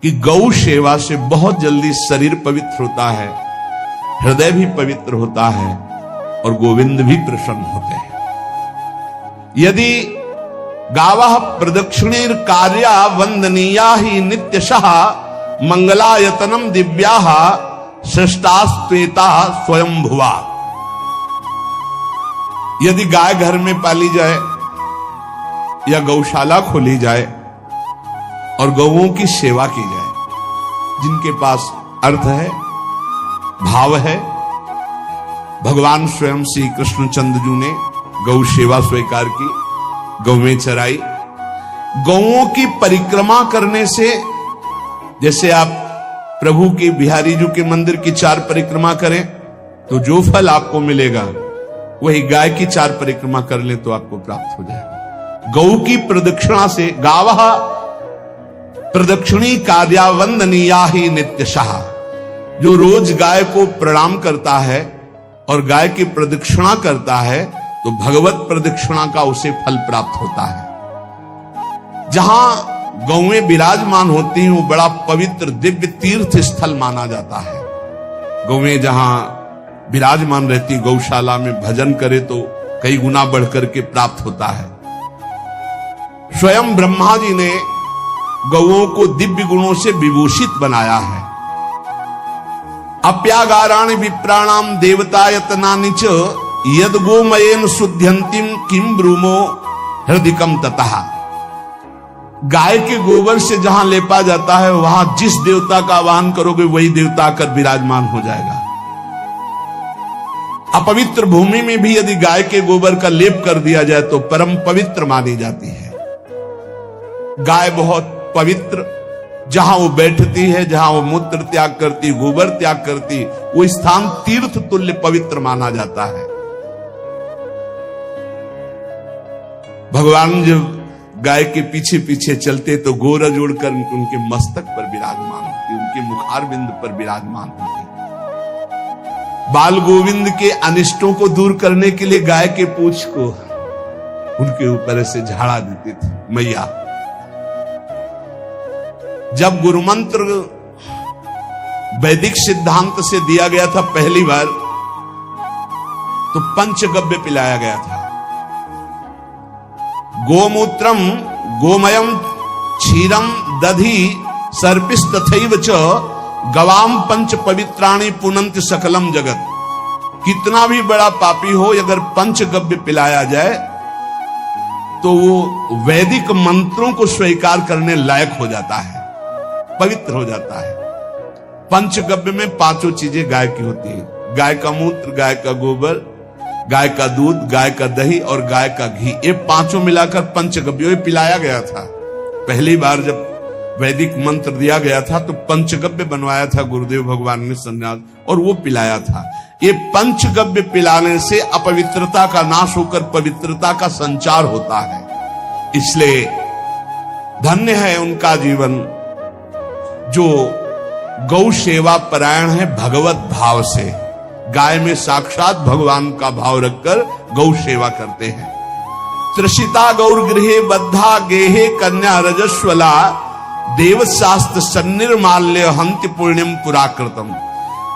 कि गौ सेवा से बहुत जल्दी शरीर पवित्र होता है, हृदय भी पवित्र होता है और गोविंद भी प्रसन्न होते हैं। यदि गावः प्रदक्षिणेर कार्या वंदनीया ही नित्यशः मंगलायतनम दिव्याः सृष्टास्त्वेता स्वयंभुवा। यदि गाय घर में पाली जाए या गौशाला खोली जाए और गौओं की सेवा की जाए, जिनके पास अर्थ है, भाव है, भगवान स्वयं श्री कृष्णचंद्र जी ने गौ सेवा स्वीकार की, गौवें चराई। गौओं की परिक्रमा करने से, जैसे आप प्रभु के बिहारी जी के मंदिर की 4 परिक्रमा करें तो जो फल आपको मिलेगा वही गाय की 4 परिक्रमा कर लें तो आपको प्राप्त हो जाएगा। गौ की प्रदक्षिणा से, गावः प्रदक्षिणी कार्या वंदनीया ही नित्यशः, जो रोज गाय को प्रणाम करता है और गाय की प्रदक्षिणा करता है तो भगवत प्रदक्षिणा का उसे फल प्राप्त होता है। जहां गौएं विराजमान होती हैं वो बड़ा पवित्र दिव्य तीर्थ स्थल माना जाता है। गौएं जहां विराजमान रहती, गौशाला में भजन करे तो कई गुना बढ़कर के प्राप्त होता है। स्वयं ब्रह्मा जी ने गौओं को दिव्य गुणों से विभूषित बनाया है। अप्यागाराणि विप्राणाम देवतायतनानि च यद गोमयेन शुद्ध्यंतिम किम ब्रूमो हृदिकम ततः। गाय के गोबर से जहां लेपा जाता है वहां जिस देवता का आवाहन करोगे वही देवता आकर विराजमान हो जाएगा। अपवित्र भूमि में भी यदि गाय के गोबर का लेप कर दिया जाए तो परम पवित्र मानी जाती है। गाय बहुत पवित्र, जहां वो बैठती है, जहां वो मूत्र त्याग करती, गोबर त्याग करती, वो स्थान तीर्थ तुल्य पवित्र माना जाता है। भगवान जब गाय के पीछे पीछे चलते तो गोरज उड़कर उनके मस्तक पर विराजमान होती, उनके मुखार बिंद पर विराजमान होती। बाल गोविंद के अनिष्टों को दूर करने के लिए गाय के पूंछ को उनके ऊपर से झाड़ा देती थी मैया। जब गुरु मंत्र वैदिक सिद्धांत से दिया गया था पहली बार तो पंचगव्य पिलाया गया था। गोमूत्रम गोमयम क्षीरम दधि सर्पिस्तथैव च गवाम पंच पवित्राणि पुनन्ति सकलम जगत। कितना भी बड़ा पापी हो, अगर पंचगव्य पिलाया जाए तो वो वैदिक मंत्रों को स्वीकार करने लायक हो जाता है, पवित्र हो जाता है। पंचगव्य में 5 चीजें गाय की होती है। गाय का मूत्र, गाय का गोबर, गाय का दूध, गाय का दही और गाय का घी, ये 5 मिलाकर पंचगव्य पिलाया गया था। पहली बार जब वैदिक मंत्र दिया गया था तो पंचगव्य बनवाया था गुरुदेव भगवान ने सन्यास, और वो पिलाया था। ये पंचगव्य पिलाने से अपवित्रता का नाश होकर पवित्रता का संचार होता है। इसलिए धन्य है उनका जीवन जो गौ सेवा परायण है भगवत भाव से। गाय में साक्षात भगवान का भाव रखकर गौ सेवा करते हैं। त्रसिता गौर गृहे बद्धा गेहे कन्या रजस्वला देवशास्त्र सन्निर्माल्य हंति पुण्यम पुराकृतम।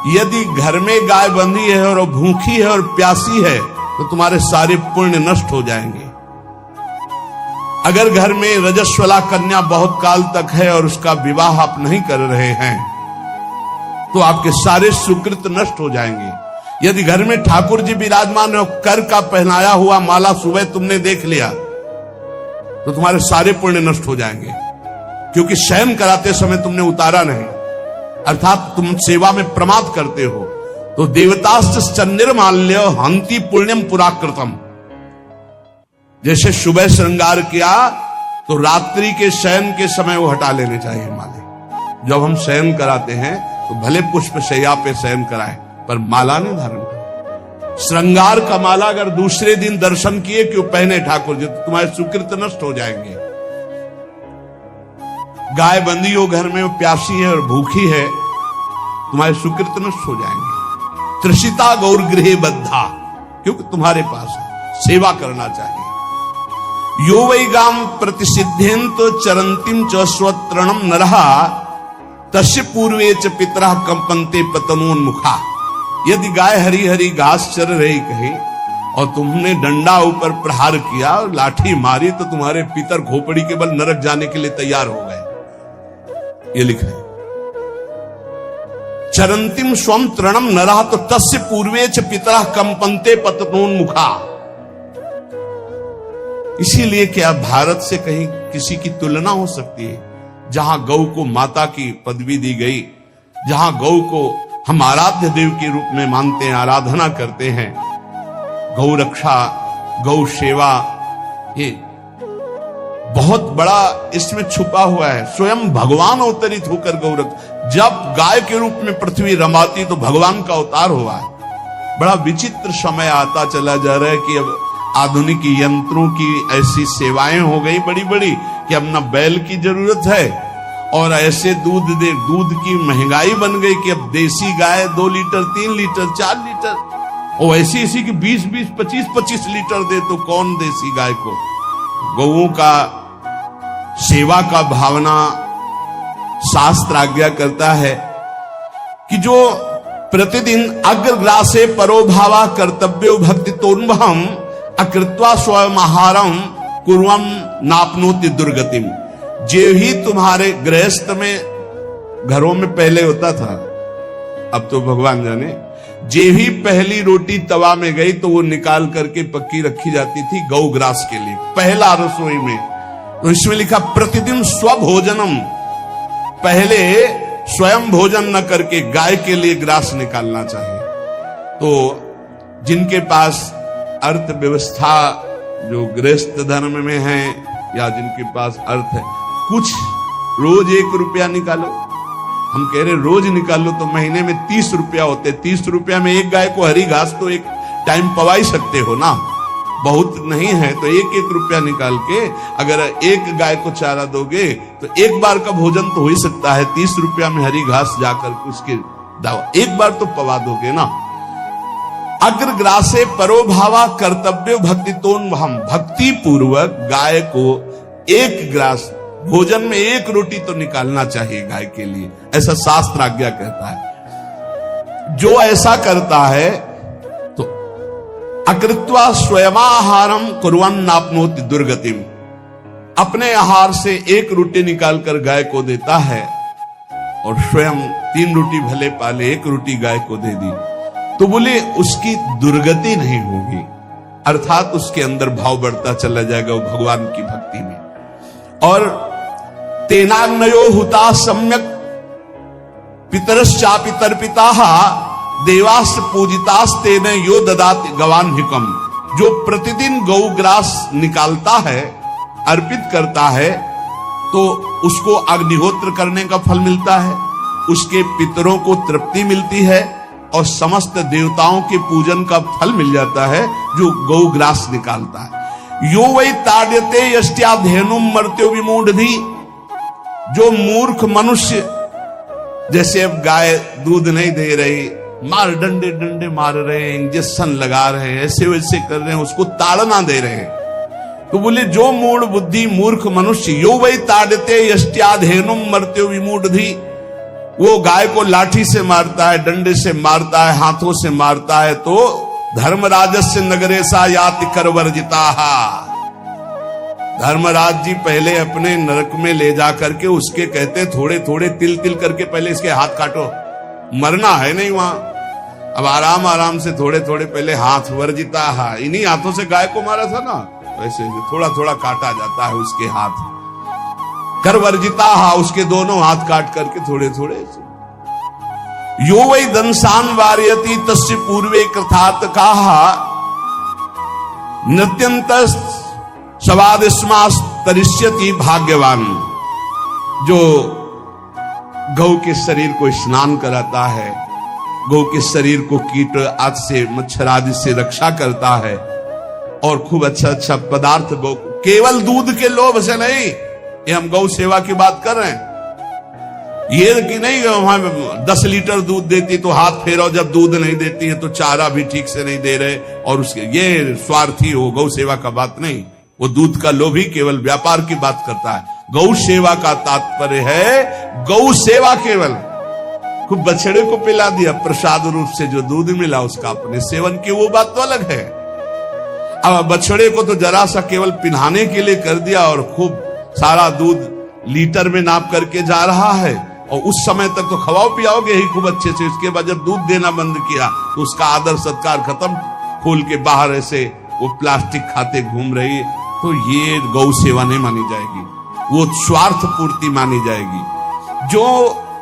यदि घर में गाय बंधी है और भूखी है और प्यासी है तो तुम्हारे सारे पुण्य नष्ट हो जाएंगे। अगर घर में रजस्वला कन्या बहुत काल तक है और उसका विवाह आप नहीं कर रहे हैं तो आपके सारे सुकृत नष्ट हो जाएंगे। यदि घर में ठाकुर जी विराजमान है, कर का पहनाया हुआ माला सुबह तुमने देख लिया तो तुम्हारे सारे पुण्य नष्ट हो जाएंगे, क्योंकि शयन कराते समय तुमने उतारा नहीं, अर्थात तुम सेवा में प्रमाद करते हो। तो देवतास्त्र सन्निर्माल्य हंति पुण्यम पुराकृतम। जैसे सुबह श्रृंगार किया तो रात्रि के शयन के समय वो हटा लेने चाहिए माले। जब हम शयन कराते हैं तो भले पुष्प शैया पे शयन कराएं पर माला नहीं धारण करें। श्रृंगार का माला अगर दूसरे दिन दर्शन किए क्यों पहने ठाकुर जी, तो तुम्हारे सुकृत नष्ट हो जाएंगे। गाय बंदी हो घर में, प्यासी है और भूखी है, तुम्हारे सुकृत नष्ट हो जाएंगे। त्रसिता गौर गृहे बद्धा, क्योंकि तुम्हारे पास है, सेवा करना चाहिए। यो वै गाम प्रतिसिद्धेन्त चरंतिम च स्वतरणम नरहा तस्य पूर्वे च पितरः कंपन्ते पतनोन्मुखा। यदि गाय हरी हरी घास चर रही कहीं और तुमने डंडा ऊपर प्रहार किया और लाठी मारी तो तुम्हारे पितर खोपड़ी के बल नरक जाने के लिए तैयार हो गए। ये लिखा है चरंतिम स्वम तृणम नरः तो तस्य पूर्वे च पितरः कंपन्ते पतनोन्मुखा। इसीलिए क्या भारत से कहीं किसी की तुलना हो सकती है जहां गौ को माता की पदवी दी गई, जहां गौ को हम आराध्य देव के रूप में मानते हैं, आराधना करते हैं। गौ रक्षा, गौ सेवा, ये बहुत बड़ा इसमें छुपा हुआ है। स्वयं भगवान अवतरित होकर गौ रक्षा, जब गाय के रूप में पृथ्वी रमाती तो भगवान का अवतार हुआ है। बड़ा विचित्र समय आता चला जा रहा है कि अब आधुनिक यंत्रों की ऐसी सेवाएं हो गई बड़ी बड़ी कि अब न बैल की जरूरत है और ऐसे दूध की महंगाई बन गई कि अब देसी गाय 2 लीटर 3 लीटर 4 लीटर और ऐसी की 20-20 25-25 लीटर दे तो कौन देसी गाय को। गौओं का सेवा का भावना शास्त्र आज्ञा करता है कि जो प्रतिदिन अग्रग्रासे परोभावा कर्तव्यो भक्ति तोन्वहम अकृत्वा स्वयं आहारम कुर्वम नापनोति दुर्गतिम। जे ही तुम्हारे गृहस्थ में घरों में पहले होता था, अब तो भगवान जाने, जे ही पहली रोटी तवा में गई तो वो निकाल करके पक्की रखी जाती थी गौग्रास के लिए, पहला रसोई में। तो इसमें लिखा प्रतिदिन स्वभोजनम, पहले स्वयं भोजन न करके गाय के लिए ग्रास निकालना चाहिए। तो जिनके पास अर्थव्यवस्था जो गृहस्थ धर्म में है या जिनके पास अर्थ है, कुछ रोज 1 रुपया निकालो। हम कह रहे रोज निकालो तो महीने में 30 रुपया होते। 30 रुपया में एक गाय को हरी घास तो एक टाइम पवा ही सकते हो ना, बहुत नहीं है तो 1-1 रुपया निकाल के अगर एक गाय को चारा दोगे तो एक बार का भोजन तो हो ही सकता है। 30 रुपया में हरी घास जाकर उसके दावा एक बार तो पवा दोगे ना। अग्रग्रासे परोभावा कर्तव्य भक्ति तोन्वहम, भक्ति पूर्वक गाय को 1 ग्रास भोजन में 1 रोटी तो निकालना चाहिए गाय के लिए, ऐसा शास्त्र आज्ञा कहता है। जो ऐसा करता है तो अकृत्वा स्वयमाहारम कुर्वन् नाप्नोति दुर्गतिम, अपने आहार से 1 रोटी निकालकर गाय को देता है और स्वयं 3 रोटी भले पाले 1 रोटी गाय को दे दी तो बोले उसकी दुर्गति नहीं होगी, अर्थात उसके अंदर भाव बढ़ता चला जाएगा वो भगवान की भक्ति में। और तेनाग्नयो हुता सम्यक पितरश्चापि तर्पिताः देवास् पूजितास्तेन यो ददाति गवान्हिकम। जो प्रतिदिन गौग्रास निकालता है, अर्पित करता है, तो उसको अग्निहोत्र करने का फल मिलता है, उसके पितरों को तृप्ति मिलती है और समस्त देवताओं के पूजन का फल मिल जाता है जो गौग्रास निकालता है। यो वै ताड्यते यष्ट्याधेनुम मर्त्यो विमूढ़धि। जो मूर्ख मनुष्य, जैसे अब गाय दूध नहीं दे रही, मार डंडे डंडे मार रहे हैं, इंजेक्शन लगा रहे हैं, ऐसे वैसे कर रहे हैं, उसको ताड़ना दे रहे हैं। तो बोले जो मूढ़ बुद्धि मूर्ख मनुष्य, यो वै ताड्यते यष्ट्याधेनुम मर्त्यो विमूढ़धि, वो गाय को लाठी से मारता है, डंडे से मारता है, हाथों से मारता है, तो धर्मराजस्य नगरेशा याति करवर्जिताः। धर्मराज जी पहले अपने नरक में ले जा करके उसके कहते थोड़े थोड़े तिल तिल करके पहले इसके हाथ काटो, मरना है नहीं वहां, अब आराम आराम से थोड़े थोड़े पहले हाथ वर्जिताः, इन्हीं हाथों से गाय को मारा था ना, वैसे थोड़ा थोड़ा काटा जाता है उसके हाथ। कर वर्जिता, उसके दोनों हाथ काट करके थोड़े थोड़े। यो वै दंसान वार्यति तस्य पूर्वे कृतार्थ काहा नृत्यंत सवादिस्मास तरिष्यति भाग्यवान। जो गौ के शरीर को स्नान कराता है, गौ के शरीर को कीट आदि से मच्छर आदि से रक्षा करता है और खूब अच्छा अच्छा पदार्थ गौ, केवल दूध के लोभ से नहीं, ये हम गौ सेवा की बात कर रहे हैं, ये कि नहीं वहां 10 लीटर दूध देती तो हाथ फेरो, जब दूध नहीं देती है तो चारा भी ठीक से नहीं दे रहे और उसके ये स्वार्थी हो, गौ सेवा का बात नहीं, वो दूध का लोभी केवल व्यापार की बात करता है। गौ सेवा का तात्पर्य है गौ सेवा केवल, खूब बछड़े को पिला दिया प्रसाद रूप से जो दूध मिला उसका अपने सेवन की, वो बात तो अलग है। अब बछड़े को तो जरा सा केवल पिन्हाने के लिए कर दिया और खूब सारा दूध लीटर में नाप करके जा रहा है, और उस समय तक तो खवाओ पियाओगे ही खूब अच्छे से। उसके बाद जब दूध देना बंद किया तो उसका आदर सत्कार खत्म, खोल के बाहर ऐसे वो प्लास्टिक खाते घूम रही, तो ये गौ सेवा नहीं मानी जाएगी, वो स्वार्थ पूर्ति मानी जाएगी। जो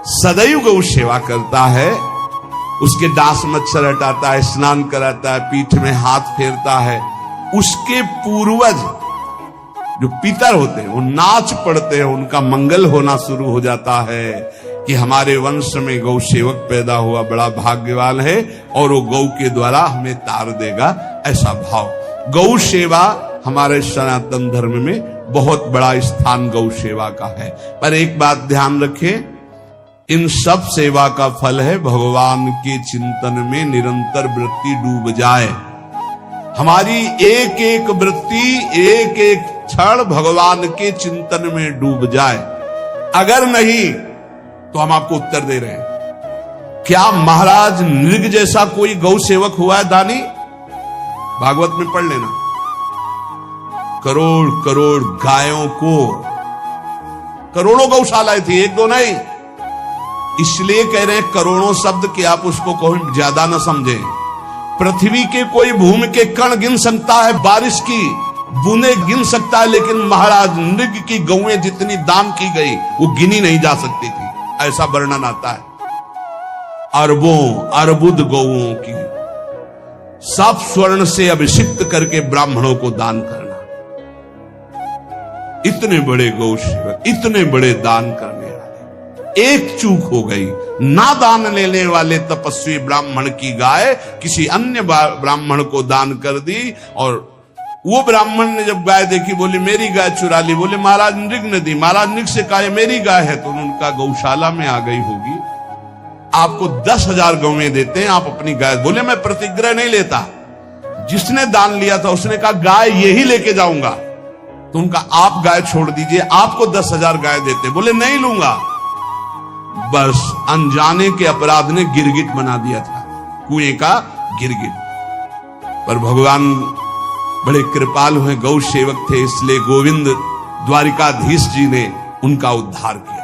सदैव गौ सेवा करता है, उसके डांस मच्छर हटाता है, स्नान कराता है, पीठ में हाथ फेरता है, उसके पूर्वज जो पितर होते हैं वो नाच पड़ते हैं, उनका मंगल होना शुरू हो जाता है कि हमारे वंश में गौ सेवक पैदा हुआ, बड़ा भाग्यवान है और वो गौ के द्वारा हमें तार देगा, ऐसा भाव। गौ सेवा हमारे सनातन धर्म में बहुत बड़ा स्थान गौ सेवा का है। पर एक बात ध्यान रखें, इन सब सेवा का फल है भगवान के चिंतन में निरंतर वृत्ति डूब जाए। हमारी एक एक वृत्ति, एक एक क्षण भगवान के चिंतन में डूब जाए। अगर नहीं तो हम आपको उत्तर दे रहे हैं, क्या महाराज नृग जैसा कोई गौ सेवक हुआ है दानी? भागवत में पढ़ लेना, करोड़ करोड़ गायों को, करोड़ों गौशालाएं थी, एक दो नहीं। इसलिए कह रहे हैं करोड़ों शब्द कि आप उसको कहीं ज्यादा ना समझें। पृथ्वी के कोई भूमि के कण गिन सकता है, बारिश की बूंदे गिन सकता है, लेकिन महाराज नृग की गौएं जितनी दान की गई वो गिनी नहीं जा सकती थी, ऐसा वर्णन आता है। अरबों अर्बुद गौओं की सब स्वर्ण से अभिषिक्त करके ब्राह्मणों को दान करना। इतने बड़े गौ सेवक, इतने बड़े दान करने वाले, एक चूक हो गई, ना दान लेने वाले तपस्वी ब्राह्मण की गाय किसी अन्य ब्राह्मण को दान कर दी, और वो ब्राह्मण ने जब गाय देखी बोली मेरी गाय चुरा ली। बोले महाराज नृग ने दी। महाराज नृग से कहा मेरी गाय है, तो उनका गौशाला में आ गई होगी, आपको 10,000 गौएं देते हैं, आप अपनी गाय। बोले मैं प्रतिग्रह नहीं लेता। जिसने दान लिया था उसने कहा गाय यही लेके जाऊंगा, तो उनका आप गाय छोड़ दीजिए, आपको 10,000 गाय देते। बोले नहीं लूंगा। बस अनजाने के अपराध ने गिरगिट बना दिया था, कुएं का गिरगिट। पर भगवान बड़े कृपालु हैं, गौ सेवक थे, इसलिए गोविंद द्वारिकाधीश जी ने उनका उद्धार किया।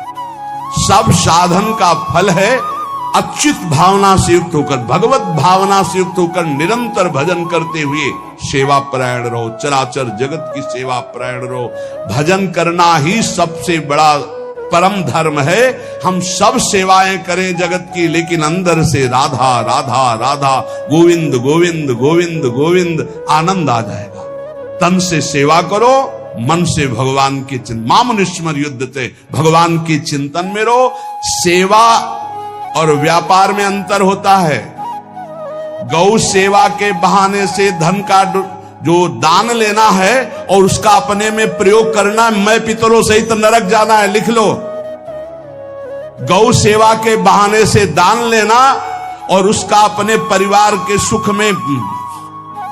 सब साधन का फल है अच्युत भावना से युक्त होकर, भगवत भावना से युक्त होकर निरंतर भजन करते हुए सेवा परायण रहो, चराचर जगत की सेवा परायण रहो। भजन करना ही सबसे बड़ा परम धर्म है। हम सब सेवाएं करें जगत की, लेकिन अंदर से राधा राधा राधा, गोविंद गोविंद गोविंद गोविंद, आनंद आ जाएगा। तन से सेवा करो, मन से भगवान के चिंतन, मामुनिस्मर युद्धते, भगवान के चिंतन में रहो। सेवा और व्यापार में अंतर होता है। गौ सेवा के बहाने से धन का जो दान लेना है और उसका अपने में प्रयोग करना है, मैं पितरों सहित नरक जाना है, लिख लो। गौ सेवा के बहाने से दान लेना और उसका अपने परिवार के सुख में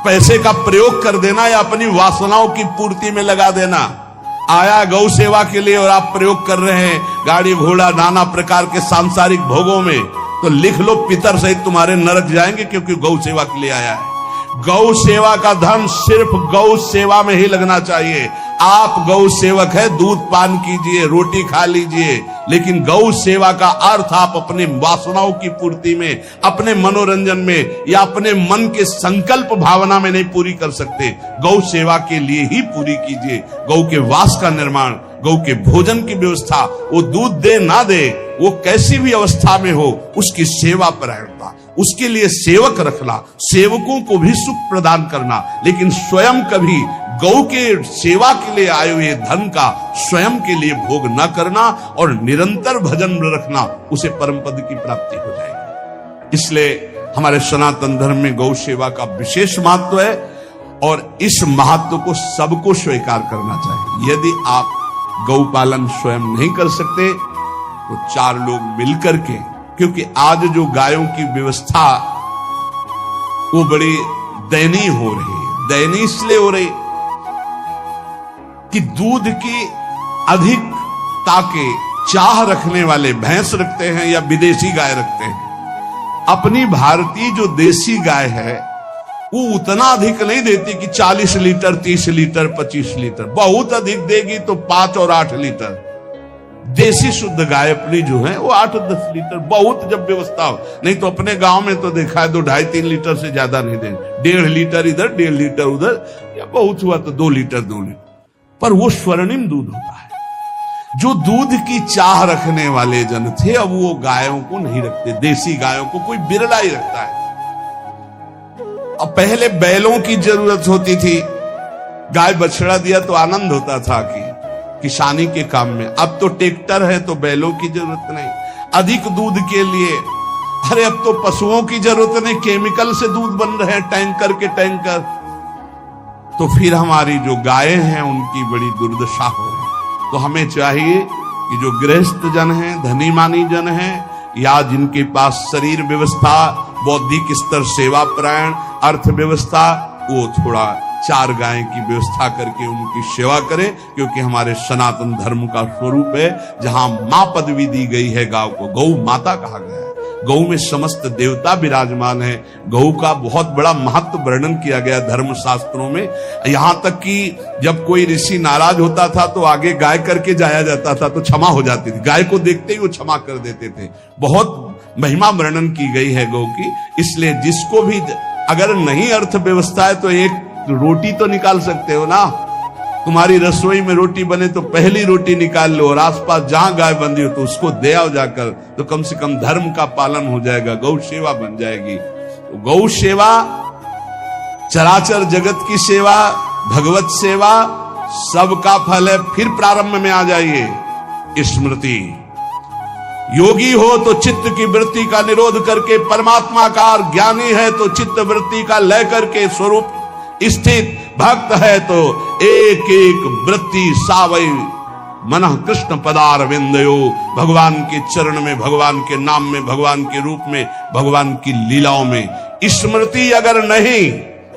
पैसे का प्रयोग कर देना या अपनी वासनाओं की पूर्ति में लगा देना। आया गौ सेवा के लिए और आप प्रयोग कर रहे हैं गाड़ी घोड़ा नाना प्रकार के सांसारिक भोगों में, तो लिख लो पितर सहित तुम्हारे नरक जाएंगे, क्योंकि गौ सेवा के लिए आया है। गौ सेवा का धन सिर्फ गौ सेवा में ही लगना चाहिए। आप गौ सेवक है, दूध पान कीजिए, रोटी खा लीजिए, लेकिन गौ सेवा का अर्थ आप अपने वासनाओं की पूर्ति में, अपने मनोरंजन में या अपने मन के संकल्प भावना में नहीं पूरी कर सकते। गौ सेवा के लिए ही पूरी कीजिए। गौ के वास का निर्माण, गौ के भोजन की व्यवस्था, वो दूध दे ना दे, वो कैसी भी अवस्था में हो, उसकी सेवा परायणता, उसके लिए सेवक रखना, सेवकों को भी सुख प्रदान करना, लेकिन स्वयं कभी गौ के सेवा के लिए आए हुए धन का स्वयं के लिए भोग न करना और निरंतर भजन में रखना, उसे परम पद की प्राप्ति हो जाएगी। इसलिए हमारे सनातन धर्म में गौ सेवा का विशेष महत्व है और इस महत्व को सबको स्वीकार करना चाहिए। यदि आप गौ पालन स्वयं नहीं कर सकते तो 4 लोग मिलकर के, क्योंकि आज जो गायों की व्यवस्था वो बड़ी दयनीय हो रही है। दयनीय इसलिए हो रही कि दूध की अधिक ताकि चाह रखने वाले भैंस रखते हैं या विदेशी गाय रखते हैं। अपनी भारतीय जो देसी गाय है वो उतना अधिक नहीं देती कि 40 लीटर 30 लीटर 25 लीटर, बहुत अधिक देगी तो 5 और 8 लीटर। देसी शुद्ध गाय अपनी जो है वो 8-10 लीटर, बहुत जब व्यवस्था हो। नहीं तो अपने गांव में तो देखा है 2-2.5-3 लीटर से ज्यादा नहीं देंगे, 1.5 लीटर इधर 1.5 लीटर उधर, या बहुत हुआ तो 2 लीटर 2 लीटर। पर वो स्वर्णिम दूध होता है। जो दूध की चाह रखने वाले जन थे अब वो गायों को नहीं रखते, देसी गायों को कोई बिरला ही रखता है। अब पहले बैलों की जरूरत होती थी, गाय बछड़ा दिया तो आनंद होता था कि किसानी के काम में। अब तो ट्रैक्टर है तो बैलों की जरूरत नहीं। अधिक दूध के लिए अरे अब तो पशुओं की जरूरत नहीं, केमिकल से दूध बन रहे हैं, टैंकर के टैंकर। तो फिर हमारी जो गायें हैं उनकी बड़ी दुर्दशा हो रही। तो हमें चाहिए कि जो गृहस्थ जन हैं, धनी मानी जन हैं, या जिनके पास शरीर व्यवस्था, बौद्धिक स्तर, सेवा परायण, अर्थव्यवस्था, वो थोड़ा 4 गाय की व्यवस्था करके उनकी सेवा करें, क्योंकि हमारे सनातन धर्म का स्वरूप है। जहां मां पदवी दी गई है गांव को, गौ माता कहा गया है। गौ में समस्त देवता विराजमान है। गौ का बहुत बड़ा महत्व वर्णन किया गया धर्म शास्त्रों में। यहां तक कि जब कोई ऋषि नाराज होता था तो आगे गाय करके जाया जाता था तो क्षमा हो जाती थी। गाय को देखते ही वो क्षमा कर देते थे। बहुत महिमा वर्णन की गई है गौ की। इसलिए जिसको भी अगर नहीं अर्थव्यवस्था है तो एक रोटी तो निकाल सकते हो ना। तुम्हारी रसोई में रोटी बने तो पहली रोटी निकाल लो, और आसपास जहां गाय बंधी हो तो उसको दे आओ जाकर, तो कम से कम धर्म का पालन हो जाएगा, गौ सेवा बन जाएगी। तो गौ सेवा, चराचर जगत की सेवा, भगवत सेवा, सबका फल है। फिर प्रारंभ में आ जाइए स्मृति। योगी हो तो चित्त की वृत्ति का निरोध करके परमात्माकार, ज्ञानी है तो चित्त वृत्ति का लय करके स्वरूप स्थित, भक्त है तो एक एक वृत्ति सावई मनः कृष्ण पदार विंदयो। भगवान के चरण में, भगवान के नाम में, भगवान के रूप में, भगवान की लीलाओं में स्मृति अगर नहीं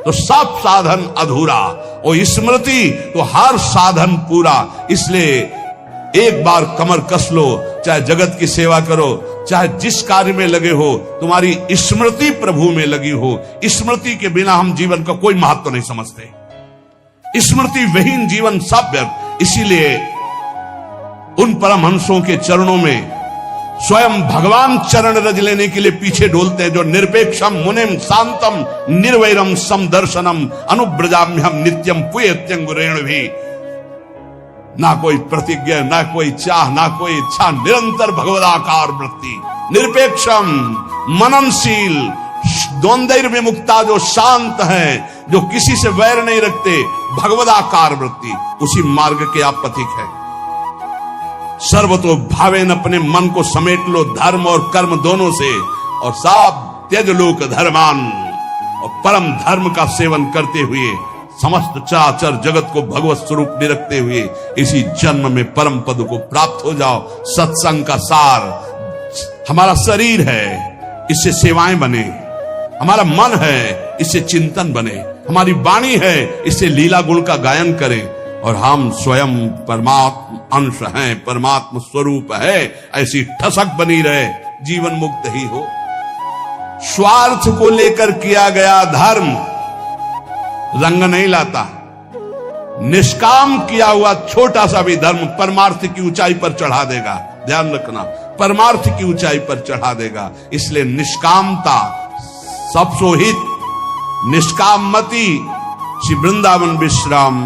तो सब साधन अधूरा, और स्मृति तो हर साधन पूरा। इसलिए एक बार कमर कस लो, चाहे जगत की सेवा करो, चाहे जिस कार्य में लगे हो, तुम्हारी स्मृति प्रभु में लगी हो। स्मृति के बिना हम जीवन का कोई महत्व नहीं समझते। स्मृति विहीन जीवन सब व्यर्थ। इसीलिए उन परमहंसों के चरणों में स्वयं भगवान चरण रज लेने के लिए पीछे डोलते हैं, जो निरपेक्षम मुनिम शांतम निर्वैरम समदर्शनम अनुब्रजाम्यहम नित्यम पुयत्यंगुरेण भी। ना कोई प्रतिज्ञा, ना कोई चाह, ना कोई इच्छा, निरंतर भगवदाकार वृत्ति, निरपेक्षम, मननशील, द्वंद्व विमुक्ता, जो शांत है, जो किसी से वैर नहीं रखते, भगवदाकार वृत्ति, उसी मार्ग के आप पथिक हैं। सर्वतो भावेन, अपने मन को समेट लो धर्म और कर्म दोनों से, और साब त्यज लोक धर्मान, और परम धर्म का सेवन करते हुए समस्त चराचर जगत को भगवत स्वरूप में रखते हुए इसी जन्म में परम पद को प्राप्त हो जाओ। सत्संग का सार हमारा शरीर है, इससे सेवाएं बने। हमारा मन है, इससे चिंतन बने। हमारी वाणी है, इससे लीला गुण का गायन करें। और हम स्वयं परमात्मा अंश हैं, परमात्मा स्वरूप है, ऐसी ठसक बनी रहे, जीवन मुक्त ही हो। स्वार्थ को लेकर किया गया धर्म रंग नहीं लाता। निष्काम किया हुआ छोटा सा भी धर्म परमार्थ की ऊंचाई पर चढ़ा देगा। ध्यान रखना, परमार्थ की ऊंचाई पर चढ़ा देगा। इसलिए निष्कामता सब सोहित, निष्काम मति, श्री वृंदावन विश्राम